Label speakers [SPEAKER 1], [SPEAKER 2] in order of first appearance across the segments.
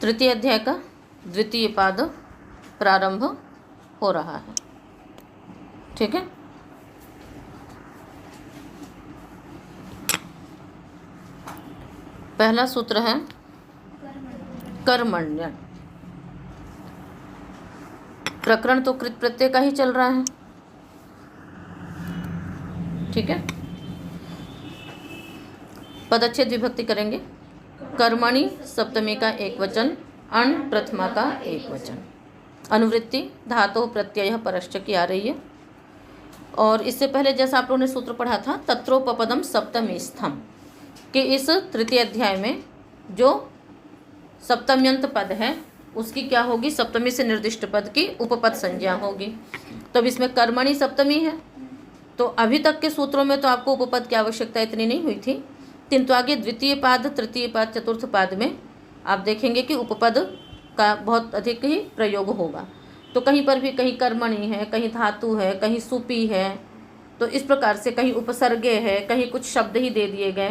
[SPEAKER 1] तृतीय अध्याय का द्वितीय पाद प्रारंभ हो रहा है। ठीक है, पहला सूत्र है कर्मण्य। प्रकरण तो कृत प्रत्यय का ही चल रहा है। ठीक है, पदच्छेद विभक्ति करेंगे। कर्मणि सप्तमी का एक वचन, अण प्रथमा का एक वचन। अनुवृत्ति धातु प्रत्यय परश्च की आ रही है। और इससे पहले जैसा आप लोगों ने सूत्र पढ़ा था तत्रोपपदम सप्तमी स्थम, कि इस तृतीय अध्याय में जो सप्तम्यंत पद है उसकी क्या होगी, सप्तमी से निर्दिष्ट पद की उपपद संज्ञा होगी। तो अब इसमें कर्मणि सप्तमी है, तो अभी तक के सूत्रों में तो आपको उपपद की आवश्यकता इतनी नहीं हुई थी, किंतु आगे द्वितीय पाद, तृतीय पाद, चतुर्थ पाद में आप देखेंगे कि उपपद का बहुत अधिक ही प्रयोग होगा। तो कहीं पर भी कहीं कर्मणि है, कहीं धातु है, कहीं सुपी है, तो इस प्रकार से कहीं उपसर्गे है, कहीं कुछ शब्द ही दे दिए गए,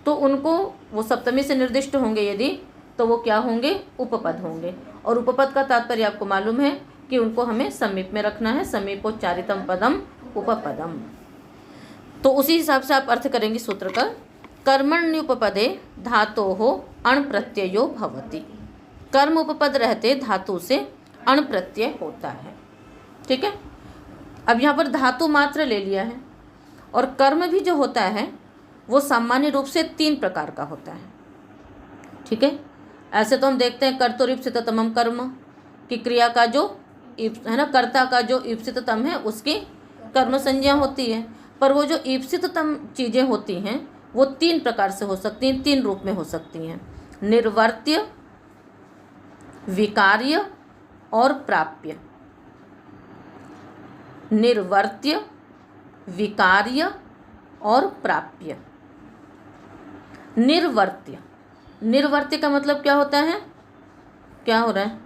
[SPEAKER 1] तो उनको वो सप्तमी से निर्दिष्ट होंगे यदि, तो वो क्या होंगे, उपपद होंगे। और उपपद का तात्पर्य आपको मालूम है कि उनको हमें समीप में रखना है, समीपोच्चारितम पदम उपपदम। तो उसी हिसाब से आप अर्थ करेंगे सूत्र का। कर्मण्युपपदे धातोः अण प्रत्ययो भवति। कर्म उपपद रहते धातु से अण प्रत्यय होता है। ठीक है, अब यहाँ पर धातु मात्र ले लिया है। और कर्म भी जो होता है वो सामान्य रूप से 3 प्रकार का होता है। ठीक है, ऐसे तो हम देखते हैं कर्तुरीप्सिततमं कर्म की क्रिया का जो है ना, कर्ता का जो ईप्सिततम है उसकी कर्म संज्ञा होती है। पर वो जो ईप्सिततम चीज़ें होती हैं वो 3 प्रकार से हो सकती हैं, 3 रूप में हो सकती हैं। निर्वर्त्य, विकार्य और प्राप्य। निर्वर्त्य, विकार्य और प्राप्य। निर्वर्त्य, निर्वर्त्य का मतलब क्या होता है, क्या हो रहा है,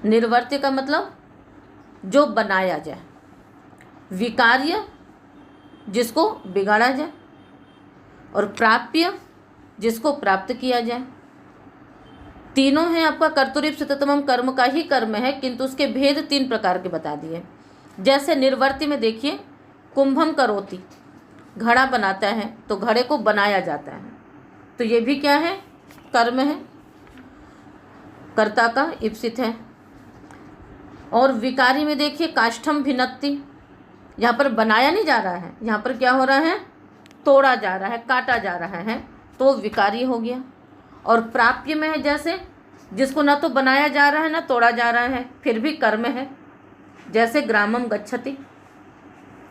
[SPEAKER 1] निर्वर्त्य का मतलब जो बनाया जाए, विकार्य जिसको बिगाड़ा जाए, और प्राप्य जिसको प्राप्त किया जाए। तीनों हैं आपका कर्तुरीप्सिततमं कर्म का ही कर्म है, किंतु उसके भेद 3 प्रकार के बता दिए। जैसे निर्वर्त्य में देखिए, कुंभम करोति, घड़ा बनाता है तो घड़े को बनाया जाता है, तो ये भी क्या है, कर्म है, कर्ता का ईप्सित है। और विकारी में देखिए काष्ठम भिन्नति, यहाँ पर बनाया नहीं जा रहा है, यहाँ पर क्या हो रहा है, तोड़ा जा रहा है, काटा जा रहा है, तो विकारी हो गया। और प्राप्य में है जैसे जिसको ना तो बनाया जा रहा है ना तोड़ा जा रहा है, फिर भी कर्म है। जैसे ग्रामम गच्छति,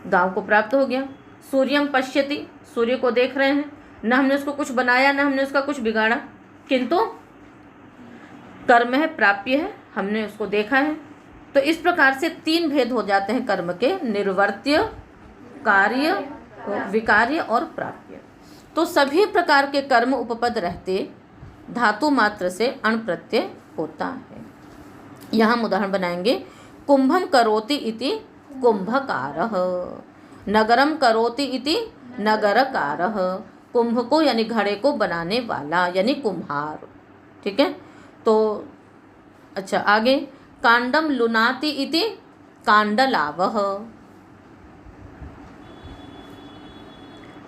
[SPEAKER 1] गांव को प्राप्त हो गया। सूर्यम पश्यति, सूर्य को देख रहे हैं, ना हमने उसको कुछ बनाया ना हमने उसका कुछ बिगाड़ा, किंतु कर्म है, प्राप्य है, हमने उसको देखा है। तो इस प्रकार से 3 भेद हो जाते हैं कर्म के, निर्वर्त्य, कार्य, विकार्य और प्राप्य। तो सभी प्रकार के कर्म उपपद रहते धातु मात्र से अण प्रत्यय होता है। यहाँ हम उदाहरण बनाएंगे। कुंभम करोति इति कुंभकारः, नगरम करोति इति नगरकारः। कुंभ को यानी घड़े को बनाने वाला यानी कुम्हार। ठीक है, तो अच्छा आगे, कांडम लुनाति इति कांडलावः।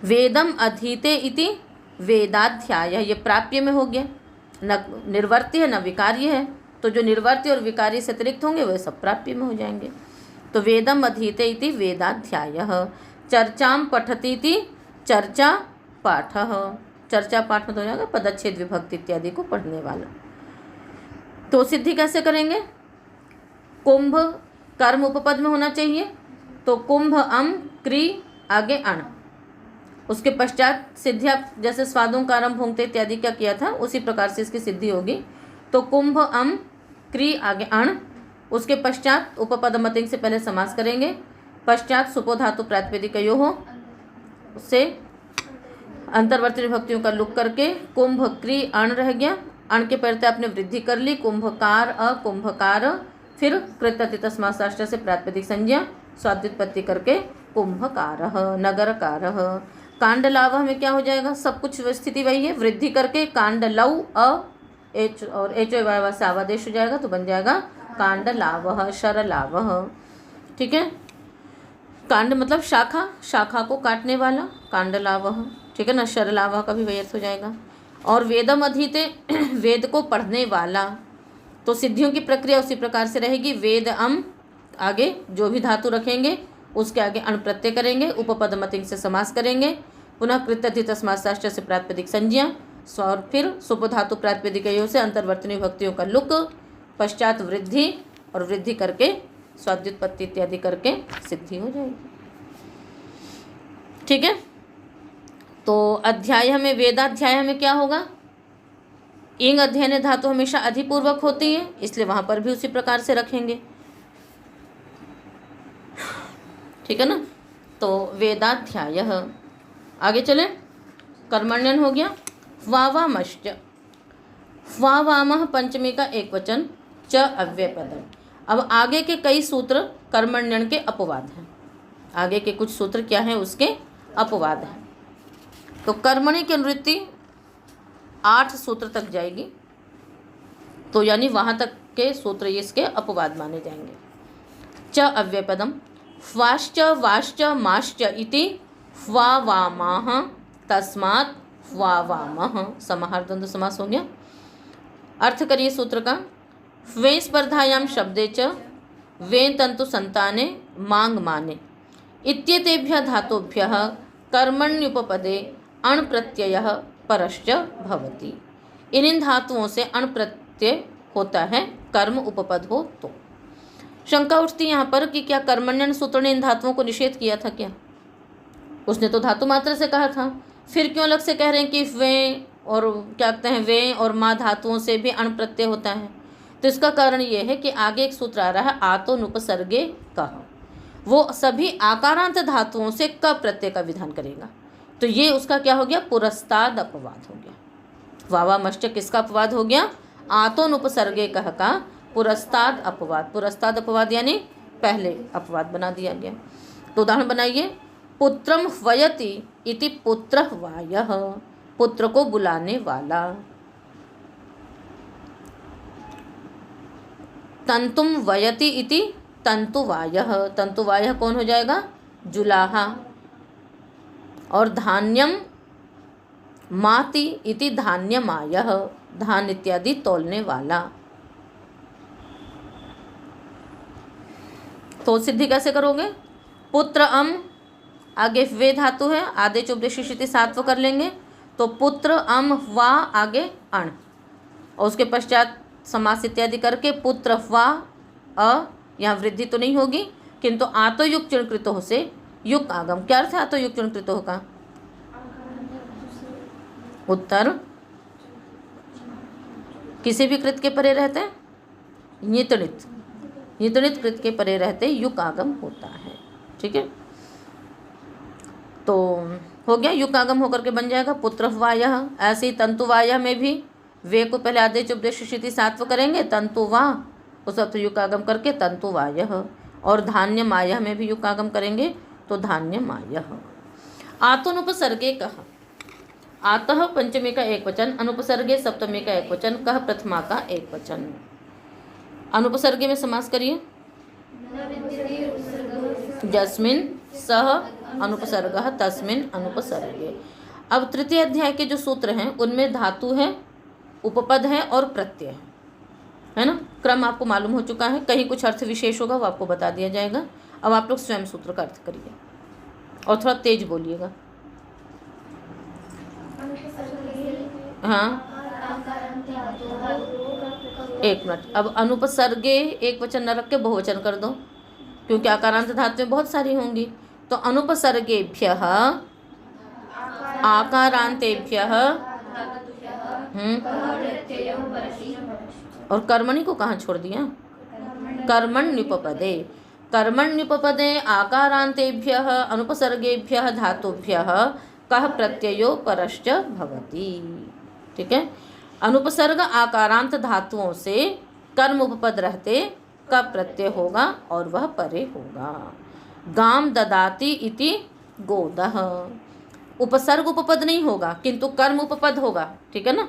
[SPEAKER 1] वेदम अधीते इति वेदाध्यायः, ये प्राप्य में हो गया, न निर्वर्त्य है न विकार्य है, तो जो निर्वर्त्य और विकार्य से अतिरिक्त होंगे वे सब प्राप्य में हो जाएंगे। तो वेदम अधीते इति वेदाध्यायः। चर्चाम पठति इति चर्चा पाठः, चर्चा पाठ में तो हो जाएगा पदच्छेद विभक्ति इत्यादि को पढ़ने वाला। तो सिद्धि कैसे करेंगे, कुंभ कर्म उपपद में होना चाहिए, तो कुंभ अम क्री आगे अण, उसके पश्चात सिद्धि आप जैसे स्वादों का आरंभ होंगे इत्यादि क्या किया था उसी प्रकार से इसकी सिद्धि होगी। तो कुंभ अम क्री आगे अण, उसके पश्चात उपपद मतिंग से पहले समास करेंगे, पश्चात सुपो धातु प्रातिपदिकयोः से अंतर्वर्ती विभक्तियों का लुक करके कुंभ क्री अण रह गया, अण के पहले आपने वृद्धि कर ली, कुंभकार अकुंभकार, फिर कृत तस्मात् से प्रातिपदिक संज्ञा स्वाद्व्युत्पत्ति करके कुंभकारः नगरकारः। कांडलावः में क्या हो जाएगा, सब कुछ स्थिति वही है, वृद्धि करके कांडलौ अ एच और एच ओ वाय से आवादेश हो जाएगा तो बन जाएगा कांडलावः शरलावः। ठीक है, कांड मतलब शाखा, शाखा को काटने वाला, कांडलावः। ठीक है ना, शरलावः का भी वही अर्थ हो जाएगा। और वेदम अधीते वेद को पढ़ने वाला, तो सिद्धियों की प्रक्रिया उसी प्रकार से रहेगी। वेद अम आगे जो भी धातु रखेंगे उसके आगे अण प्रत्यय करेंगे, उपपद मतिंग से समास करेंगे, पुनः कृत्यधि तस्मात् साष्ट से प्रातिपदिक संज्ञा, और फिर सुपधातु प्रातिपदिकयों से अंतर्वर्तनी विभक्तियों का लुक, पश्चात वृद्धि, और वृद्धि करके स्वाद्युत्पत्ति इत्यादि करके सिद्धि हो जाएगी। ठीक है, तो अध्याय में, वेदाध्याय में क्या होगा, इंग अध्ययन धातु हमेशा अधिपूर्वक होती है, इसलिए वहां पर भी उसी प्रकार से रखेंगे। ठीक है ना, तो वेदाध्याय। आगे चले, कर्मण्यन हो गया। वावामश्च, वावामः पंचमी का एक वचन, च अव्ययपदम। अब आगे के कई सूत्र कर्मण्यन के अपवाद हैं। आगे के कुछ सूत्र क्या हैं, उसके अपवाद हैं। तो कर्मणि की अनुवृत्ति 8 सूत्र तक जाएगी, तो यानी वहाँ तक के सूत्र इसके अपवाद माने जाएंगे। च अव्ययपदम, वाश्च वाश्च माश्च इति वावामाह तस्मात् वावामः, समाहार द्वंद्व समास हो गया। अर्थ करिए सूत्र का, वे स्पर्धायां शब्दे च वे तंतु संताने मांग माने इत्येतेभ्यः धातुभ्यः कर्मण्युपपदे अण प्रत्ययः परश्च भवति। इन धातुओं से अण प्रत्यय होता है, कर्म उपपद हो तो। शंका उठती यहाँ पर कि क्या कर्मण्यन सूत्र ने इन धातुओं को निषेध किया था क्या? उसने तो धातु मात्र से कहा था, फिर क्यों अलग से कह रहे हैं कि वे और क्या कहते हैं, वे और माँ धातुओं से भी अण प्रत्यय होता है? तो इसका कारण ये है कि आगे एक सूत्र आ रहा है, आतोनुपसर्गे कह, वो सभी आकारांत धातुओं से क प्रत्यय का विधान करेगा। तो ये उसका क्या हो गया, पुरस्ताद अपवाद हो गया। वावामश्च किसका अपवाद हो गया, आतोनुपसर्गे कह का पुरस्ताद अपवाद। पुरस्ताद अपवाद यानी पहले अपवाद बना दिया गया। तो उदाहरण बनाइए, पुत्रम वयति इति पुत्रः वायः, पुत्र को बुलाने वाला। तंतुम वयति इति तंतुवायः, तंतुवायः कौन हो जाएगा, जुलाहा। और धान्यम माति इति धान्यमायः, धान इत्यादि तोलने वाला। तो सिद्धि कैसे करोगे, पुत्र अम आगे वे धातु है, आदेश उपदेश स्थिति सात्व कर लेंगे, तो पुत्र अम वा आगे अण, और उसके पश्चात समास इत्यादि करके पुत्र वा अ, यहाँ वृद्धि तो नहीं होगी, किंतु आतो युक्त चुणकृतो से युक्त आगम। क्या अर्थ है आतो युक्त चुणकृतो का, उत्तर किसी भी कृत के परे रहते हैं, नितणित कृत के परे रहते युक आगम होता है। ठीक है, तो हो गया, युक आगम होकर के बन जाएगा पुत्र वायः। ऐसे ही तंतुवायः में भी वे को पहले आदेश उपदेश स्थिति सात्व करेंगे, तंतुवा उस अर्थ युक आगम करके तंतुवायः। और धान्य मायः में भी युक आगम करेंगे तो धान्य मायः। आतोनुपसर्गे कह, आतः पंचमी का एक वचन, अनुपसर्गे सप्तमी का एक वचन, कह प्रथमा का एक वचन। अनुपसर्गे में समास करिए, जस्मिन सह अनुपसर्गः तस्मिन अनुपसर्गे। अब तृतीय अध्याय के जो सूत्र हैं उनमें धातु है, उपपद है और प्रत्यय है ना। क्रम आपको मालूम हो चुका है, कहीं कुछ अर्थ विशेष होगा वो आपको बता दिया जाएगा। अब आप लोग स्वयं सूत्र का अर्थ करिए और थोड़ा तेज बोलिएगा। हाँ, एक मिनट। अब अनुपसर्गे एक वचन न रख के बहुवचन कर दो, क्योंकि आकारांत धातुएं बहुत सारी होंगी। तो अनुपसर्गेभ्यः आकारांतेभ्यः और कर्मणि को कहाँ छोड़ दिया, कर्मण्युपपदे। कर्मण्युपपदे आकारांतेभ्यः अनुपसर्गेभ्यः धातुभ्यः कः प्रत्ययो परश्च भवति। ठीक है, अनुपसर्ग आकारांत धातुओं से कर्म उपपद रहते का प्रत्यय होगा और वह परे होगा। गाम ददाति इति गोदः, उपसर्ग उपपद नहीं होगा किंतु कर्म उपपद होगा। ठीक है ना,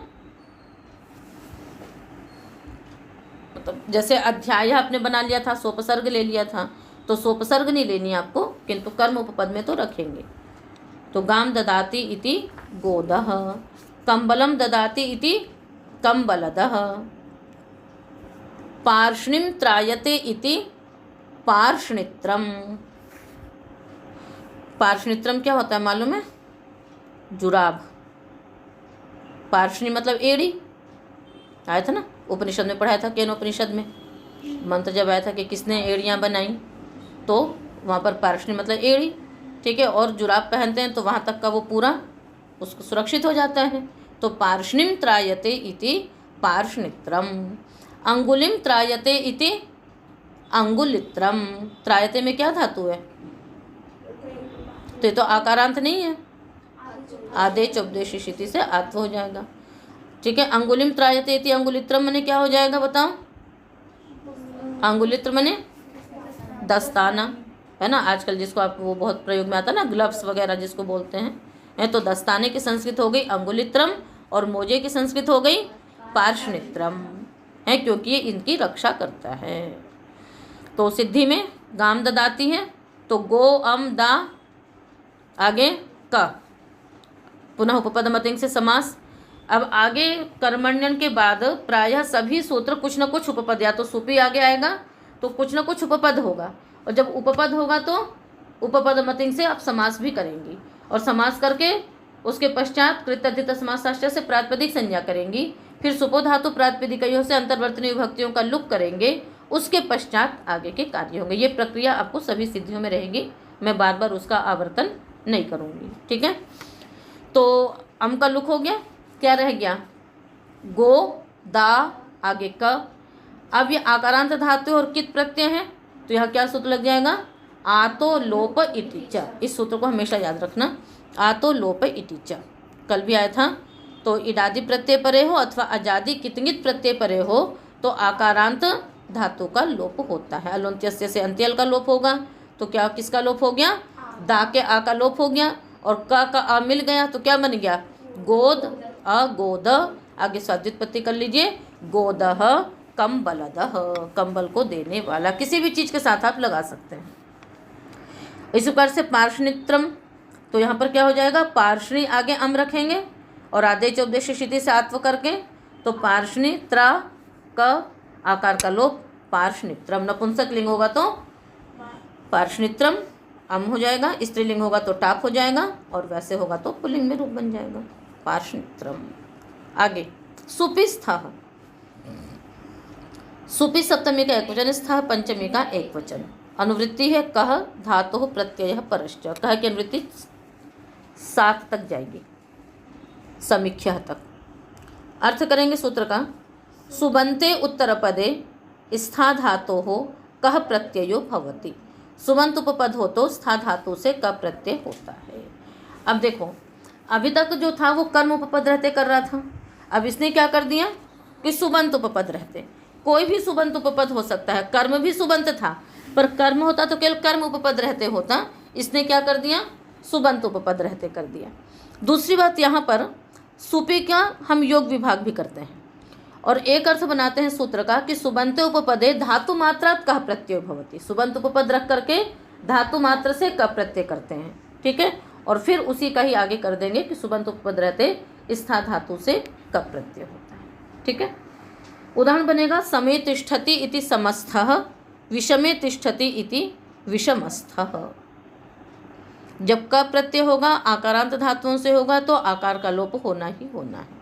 [SPEAKER 1] तो जैसे अध्याय आपने बना लिया था, सोपसर्ग ले लिया था, तो सोपसर्ग नहीं लेनी आपको, किंतु कर्म उपपद में तो रखेंगे। तो गाम ददाति इति गोदः, कंबलम ददाति इति कंबलदः, पार्ष्णिम त्रायते इति पार्ष्णित्रम। पार्ष्णित्रम क्या होता है मालूम है? जुराब। पार्ष्णी मतलब एड़ी, आया था ना उपनिषद में, पढ़ाया था केन उपनिषद में। मंत्र जब आया था कि किसने एड़ियाँ बनाई, तो वहाँ पर पार्ष्णी मतलब एड़ी, ठीक है। और जुराब पहनते हैं तो वहाँ तक का वो पूरा उसको सुरक्षित हो जाता है। तो पार्ष्णिम त्रायते इति पार्ष्णित्रम, अंगुलिम त्रायते इति अंगुलित्रम। त्रायते में क्या धातु है? तो ये तो आकारांत नहीं है, आदेश उपदेश शिति से आत्व हो जाएगा, ठीक है। अंगुलिम त्रायते इति अंगुलित्रम मने क्या हो जाएगा बताओ? अंगुलित्र मने दस्ताना, है ना। आजकल जिसको आप वो बहुत प्रयोग में आता है ना, ग्लव्स वगैरह जिसको बोलते हैं, तो दस्ताने की संस्कृत हो गई अंगुलित्रम और मोजे की संस्कृत हो गई पार्ष्णित्रम, है, क्योंकि ये इनकी रक्षा करता है। तो सिद्धि में गाम ददाती है, तो गो अम दा, आगे क, पुनः उपपद मतिंग से समास। अब आगे कर्मण्यन के बाद प्रायः सभी सूत्र कुछ न कुछ उपपद, या तो सुपी आगे आएगा तो कुछ न कुछ उपपद होगा, और जब उपपद होगा तो उपपद मतिंग से आप समास भी करेंगी, और समास करके उसके पश्चात कृतधित समासाश्चर्य से प्रातिपदिक संज्ञा करेंगी, फिर सुपो धातु प्रातिपदिकयों से अंतर्वर्तनीय विभक्तियों का लुक करेंगे, उसके पश्चात आगे के कार्य होंगे। ये प्रक्रिया आपको सभी सिद्धियों में रहेगी, मैं बार बार उसका आवर्तन नहीं करूँगी, ठीक है। तो अम का लुक हो गया, क्या रह गया? गो दा, आगे क। अब ये आकारांत धातु और कित प्रत्यय है, तो यहाँ क्या सूत्र लग जाएगा? आतो लोप इति च। इस सूत्र को हमेशा याद रखना, आतो लोप इति च। कल भी आया था। तो इडादि प्रत्यय परे हो अथवा अजादि कितंगित प्रत्यय परे हो तो आकारांत धातु का लोप होता है। अलोन्त्यस्य से अंत्यल का लोप होगा, तो क्या किसका लोप हो गया? दा के आ का लोप हो गया, और का आ मिल गया तो क्या बन गया? गोद, अगोद। आगे सद्युत्पत्ति कर लीजिए, गोदह कंबलदह, कंबल को देने वाला। किसी भी चीज़ के साथ आप लगा सकते हैं। इस प्रकार से पार्ष्णित्रम, तो यहाँ पर क्या हो जाएगा? पार्ष्णी आगे अम रखेंगे और आदेश उपदेश शिति से आत्व करके, तो पार्ष्णी त्रा क आकार का लोप पार्ष्णित्रम। नपुंसक लिंग होगा तो पार्ष्णित्रम अम हो जाएगा, स्त्रीलिंग होगा तो टाप हो जाएगा, और वैसे होगा तो पुल्लिंग में रूप बन जाएगा पार्ष्णित्रम। आगे सुपिस्थः, सुपि सप्तमी का एक वचन, स्थः पंचमी का एक वचन। अनुवृत्ति है कह धातु प्रत्यय परश्च। कह की अनुवृत्ति 7 तक जाएगी, समीख्या तक। अर्थ करेंगे सूत्र का। सुबंते उत्तरपदे स्था धातो हो कह प्रत्ययो भवति। सुबंत उपपद हो तो स्था धातु से क प्रत्यय होता है। अब देखो, अभी तक जो था वो कर्म उपपद रहते कर रहा था, अब इसने क्या कर दिया कि सुबंत उपपद रहते। कोई भी सुबंत उपपद हो सकता है, कर्म भी सुबंत था, पर कर्म होता तो केवल कर्म उपपद रहते होता, इसने क्या कर दिया? सुबंत उपपद रहते कर दिया। दूसरी बात, यहाँ पर सुपी का हम योग विभाग भी करते हैं, और एक अर्थ बनाते हैं सूत्र का कि सुबंते उपपदे धातु मात्रात् कह प्रत्यय भवति। सुबंत उपपद रख करके धातु मात्र से क प्रत्यय करते हैं, ठीक है। और फिर उसी का ही आगे कर देंगे कि सुबंत उपपद रहते स्था धातु से क प्रत्यय होता है, ठीक है। उदाहरण बनेगा समे तिष्ठति इति समस्थः, विषमे तिष्ठति इति विषमस्थः। जब का प्रत्यय होगा आकारांत धातुओं से होगा तो आकार का लोप होना ही होना है।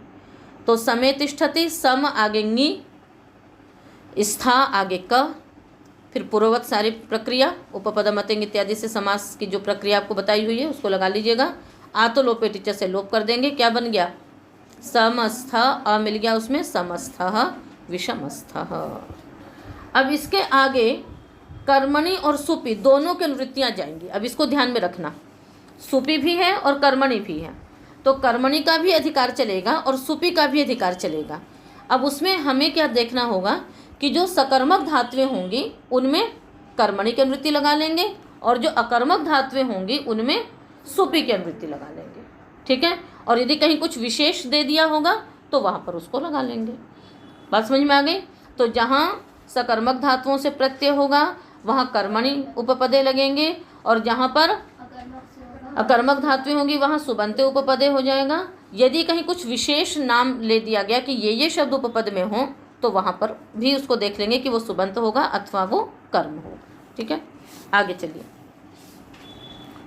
[SPEAKER 1] तो समे तिष्ठति, सम आगे ङी, स्था आगे क, फिर पूर्ववत सारी प्रक्रिया उपपद मतिंग इत्यादि से समास की जो प्रक्रिया आपको बताई हुई है उसको लगा लीजिएगा। आ तो लोपे टीचर से लोप कर देंगे, क्या बन गया? समस्थ, अ मिल गया उसमें, समस्थ विषमस्थः। अब इसके आगे कर्मणि और सुपी दोनों की अनुवृत्तियाँ जाएंगी। अब इसको ध्यान में रखना, सुपी भी है और कर्मणि भी है, तो कर्मणि का भी अधिकार चलेगा और सुपी का भी अधिकार चलेगा। अब उसमें हमें क्या देखना होगा कि जो सकर्मक धातुएं होंगी उनमें कर्मणि की अनुवृत्ति लगा लेंगे, और जो अकर्मक धातुएं होंगी उनमें सुपी की अनुवृत्ति लगा लेंगे, ठीक है। और यदि कहीं कुछ विशेष दे दिया होगा तो वहाँ पर उसको लगा लेंगे। बात समझ में आ गई? तो जहाँ सकर्मक धातुओं से प्रत्यय होगा वहाँ कर्मणि उपपदे लगेंगे, और जहाँ पर अकर्मक धातुएं होंगी वहाँ सुबंते उपपदे हो जाएगा। यदि कहीं कुछ विशेष नाम ले दिया गया कि ये शब्द उपपद में हो तो वहाँ पर भी उसको देख लेंगे कि वो सुबंत होगा अथवा वो कर्म होगा। ठीक है, आगे चलिए।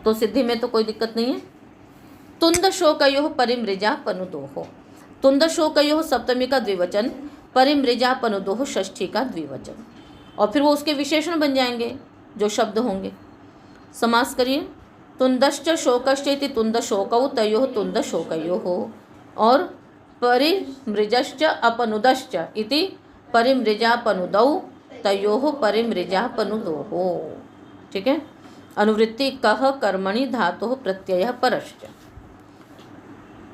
[SPEAKER 1] तो सिद्धि में तो कोई दिक्कत नहीं है। तुंद शोकयोः परिमृजा पनुदोः, तुंद शोकयोः सप्तमी का द्विवचन, परिमृजा पनुदोः षष्ठी का द्विवचन, और फिर वो उसके विशेषण बन जाएंगे जो शब्द होंगे। समास करिए। तुंदश्च शोकश्च इति तुंद शोकौ तयोः तुंद शोकयोः, और परिमृजश्च अपनुदश्च इति परिमृजापनुदौ तयोः परिमृजापनुदोः। ठीक है। अनुवृत्ति कः कर्मणि धातुः प्रत्ययः परश्च।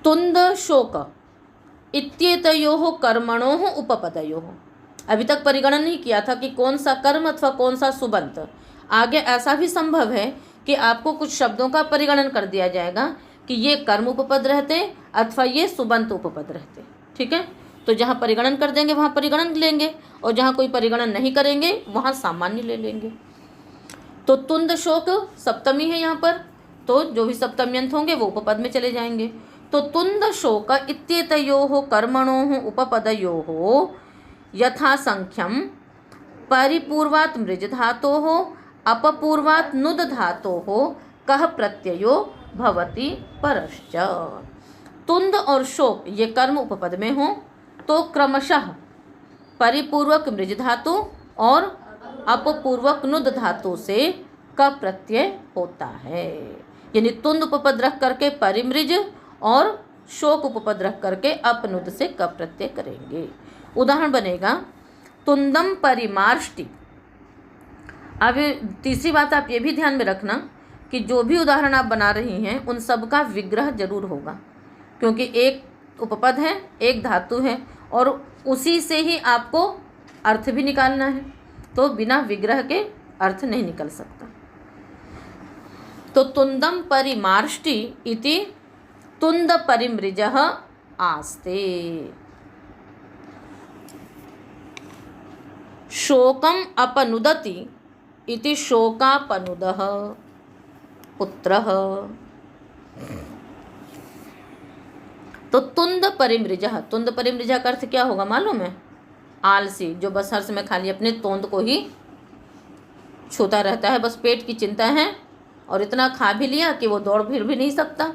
[SPEAKER 1] तुंद शोक इत्येतयोः कर्मणोः उपपदयोः, अभी तक परिगणन नहीं किया था कि कौन सा कर्म अथवा कौन सा सुबंत। आगे ऐसा भी संभव है कि आपको कुछ शब्दों का परिगणन कर दिया जाएगा कि ये कर्म उपपद रहते अथवा ये सुबंत उपपद रहते। ठीक है, तो जहाँ परिगणन कर देंगे वहाँ परिगणन लेंगे, और जहाँ कोई परिगणन नहीं करेंगे वहाँ सामान्य ले लेंगे। तो तुंद शोक सप्तमी है यहाँ पर, तो जो भी सप्तम्यंत होंगे वो उपपद में चले जाएंगे। तो तुंद शोक इत्येतयोः कर्मणोः उपपदयोः यथा संख्यम परिपूर्वात् मृज धातोः अपपूर्वात् नुद धातोः कः प्रत्ययो भवति परश्च। तुंद और शोक ये कर्म उपपद में हो तो क्रमशः परिपूर्वक मृज धातु और अपपूर्वक नुद धातु से क प्रत्यय होता है। यानी तुंद उपपद रख करके परिमृज और शोक उपपद रख करके अपनुद से क प्रत्यय करेंगे। उदाहरण बनेगा तुंदम परिमार्ष्टि। अब तीसरी बात आप ये भी ध्यान में रखना कि जो भी उदाहरण आप बना रही हैं उन सब का विग्रह जरूर होगा, क्योंकि एक उपपद है, एक धातु है, और उसी से ही आपको अर्थ भी निकालना है, तो बिना विग्रह के अर्थ नहीं निकल सकता। तो तुंदम परिमार्ष्टि इति तुंद परिमृजः आस्ते। शोकम अपनुदति इति शोकापनुदः पुत्रः। तो तुंद परिमृजः, तुंद परिमृजः का अर्थ क्या होगा मालूम है? आलसी, जो बस हर समय खाली अपने तोंद को ही छूता रहता है, बस पेट की चिंता है, और इतना खा भी लिया कि वो दौड़ फिर भी नहीं सकता,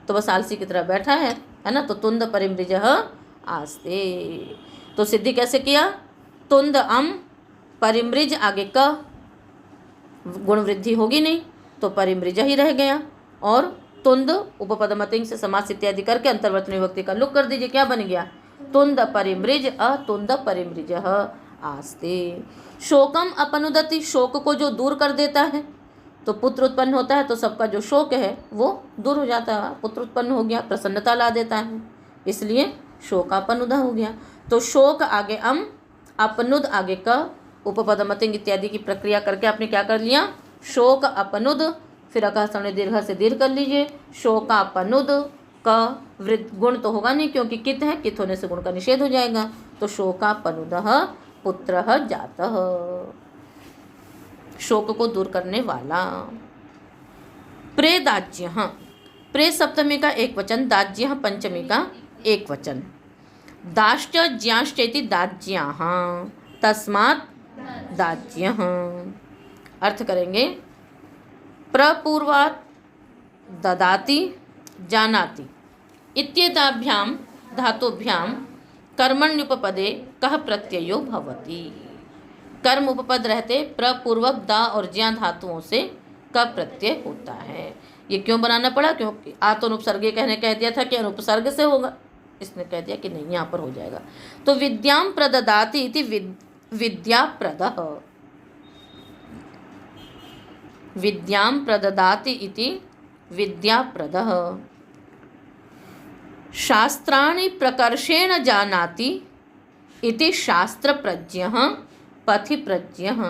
[SPEAKER 1] तो बस आलसी की तरह बैठा है ना। तो तुंद परिमृजः आस्ते। तो सिद्धि कैसे किया? तुंद अम परिमृज आगे क, गुण वृद्धि होगी नहीं तो परिमृज ही रह गया, और तुंद उपपदमतिंग से समास इत्यादि करके अंतर्वर्तनी विभक्ति का लुक कर दीजिए, क्या बन गया? तुंद परिमृज अतुंद परिमृजः आस्ते। शोकम अपनुदति, शोक को जो दूर कर देता है तो पुत्र उत्पन्न होता है, तो सबका जो शोक है वो दूर हो जाता है, पुत्र उत्पन्न हो गया, प्रसन्नता ला देता है, इसलिए शोकापनुद हो गया। तो शोक आगे अम, अपनुद आगे क, उपपदमतिंग इत्यादि की प्रक्रिया करके आपने क्या कर लिया? शोक अपनुद, फिर अकः सवर्ण दीर्घ से दीर्घ कर लीजिए, शोकापनुद क वृद्ध गुण तो होगा नहीं क्योंकि कित है, कित होने से गुण का निषेध हो जाएगा, तो शोकापनुदः पुत्रः जातः, शोक को दूर करने वाला। प्रेदाज्यः, प्रे सप्तमी का एक वचन, दाज्यः पंचमी का एक वचन। दाश्च ज्याश्च इति दाज्याः तस्मात् दाज्यः। अर्थ करेंगे प्रपूर्वात् ददाति जानाति इत्येताभ्यां धातुभ्यां कर्मण्युपपदे कः प्रत्ययो भवति। कर्म उपपद रहते प्रपूर्वक दा और ज्या धातुओं से क प्रत्यय होता है। ये क्यों बनाना पड़ा? क्योंकि आत्मोपसर्गे कहने कह दिया था कि अनुपसर्ग से होगा, इसने कह दिया कि नहीं, यहाँ पर हो जाएगा। तो विद्याम प्रददाति इति विद्याप्रदः, विद्याम प्रददाति इति विद्याप्रदः। शास्त्राणि प्रकर्षेण जानाति इति शास्त्रप्रज्ञः पथिप्रज्ञः।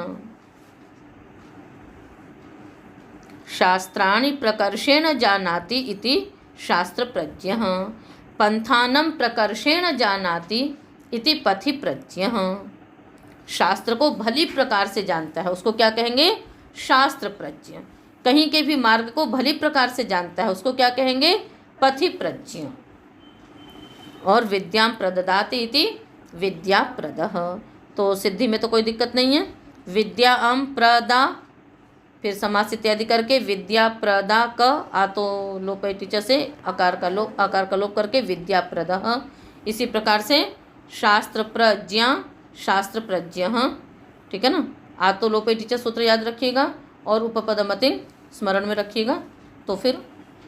[SPEAKER 1] शास्त्राणि प्रकर्षेण जानाति इति शास्त्रप्रज्ञः। पंथानं प्रकर्षेण जानाति इति पथिप्रज्ञः। शास्त्र को भली प्रकार से जानता है उसको क्या कहेंगे? शास्त्र प्रज्ञ। कहीं के भी मार्ग को भली प्रकार से जानता है उसको क्या कहेंगे? पथि प्रज्ञ। और विद्याम प्रददाति इति विद्याप्रदः। तो सिद्धि में तो कोई दिक्कत नहीं है। विद्या अम प्रदा, फिर समास इत्यादि करके विद्या प्रदा क आतो लोप टीचर से आकार का लोप करके विद्याप्रदः। इसी प्रकार से शास्त्र प्रज्ञा शास्त्र प्रज्ञ, ठीक है ना। आतो लोप टीचर सूत्र याद रखिएगा और उपपदमति स्मरण में रखिएगा। तो फिर